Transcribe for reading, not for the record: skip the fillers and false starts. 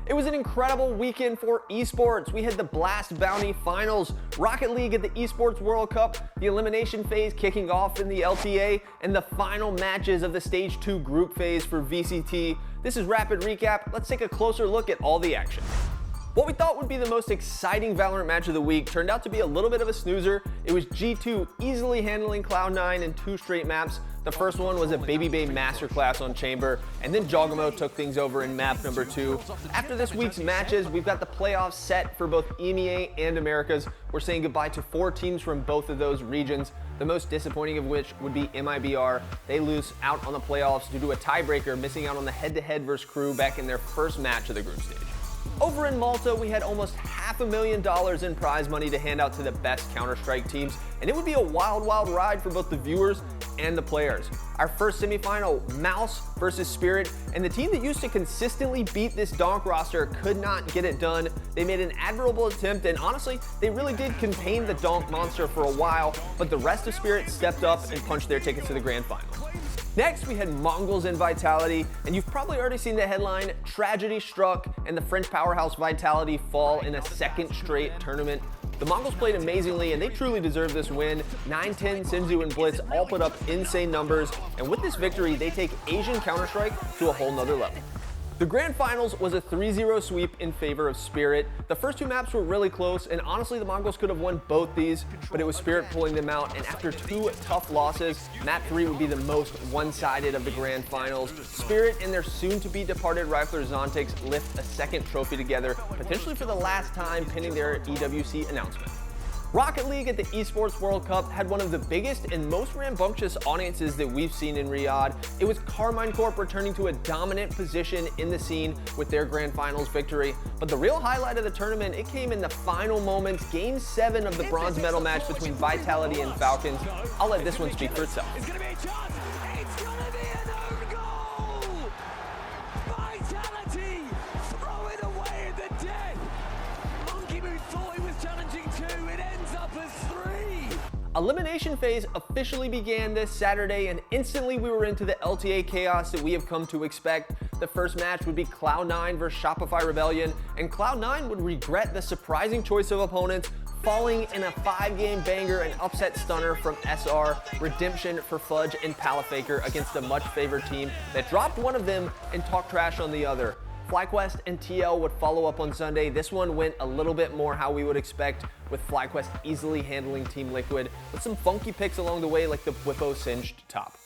It was an incredible weekend for esports. We had the Blast Bounty Finals, Rocket League at the Esports World Cup, the elimination phase kicking off in the LTA, and the final matches of the Stage 2 group phase for VCT. This is Rapid Recap. Let's take a closer look at all the action. What we thought would be the most exciting Valorant match of the week turned out to be a little bit of a snoozer. It was G2 easily handling Cloud9 in 2 straight maps. The first one was a Baby Bay masterclass on Chamber, and then Jogamo took things over in map number 2. After this week's matches, we've got the playoffs set for both EMEA and Americas. We're saying goodbye to 4 teams from both of those regions, the most disappointing of which would be MIBR. They lose out on the playoffs due to a tiebreaker, missing out on the head-to-head versus Crew back in their first match of the group stage. Over in Malta, we had almost $500,000 in prize money to hand out to the best Counter-Strike teams, and it would be a wild, wild ride for both the viewers and the players. Our first semifinal, Mouse versus Spirit, and the team that used to consistently beat this Donk roster could not get it done. They made an admirable attempt, and honestly, they really did contain the Donk monster for a while, but the rest of Spirit stepped up and punched their tickets to the grand final. Next, we had Mongols and Vitality, and you've probably already seen the headline, tragedy struck, and the French powerhouse Vitality fall in a second straight tournament. The Mongols played amazingly, and they truly deserve this win. 9-10, Sinzu, and Blitz all put up insane numbers, and with this victory, they take Asian Counter-Strike to a whole nother level. The Grand Finals was a 3-0 sweep in favor of Spirit. The first 2 maps were really close, and honestly, the Mongols could have won both these, but it was Spirit pulling them out, and after 2 tough losses, map 3 would be the most one-sided of the Grand Finals. Spirit and their soon-to-be departed rifler Zontics lift a second trophy together, potentially for the last time, pending their EWC announcement. Rocket League at the Esports World Cup had one of the biggest and most rambunctious audiences that we've seen in Riyadh. It was Carmine Corp returning to a dominant position in the scene with their Grand Finals victory. But the real highlight of the tournament, it came in the final moments, Game 7 of the bronze medal match between Vitality and Falcons. I'll let this one speak for itself. It's gonna be a chance! It's gonna be an own goal! Vitality throw it away at the death! Monkey Moon thought he was challenging 2, it ends up as 3! Elimination phase officially began this Saturday, and instantly we were into the LTA chaos that we have come to expect. The first match would be Cloud9 versus Shopify Rebellion, and Cloud9 would regret the surprising choice of opponents, falling in a 5-game banger and upset stunner from SR, redemption for Fudge and Palafaker against a much favored team that dropped one of them and talked trash on the other. FlyQuest and TL would follow up on Sunday. This one went a little bit more how we would expect, with FlyQuest easily handling Team Liquid, with some funky picks along the way like the Whippo Singed top.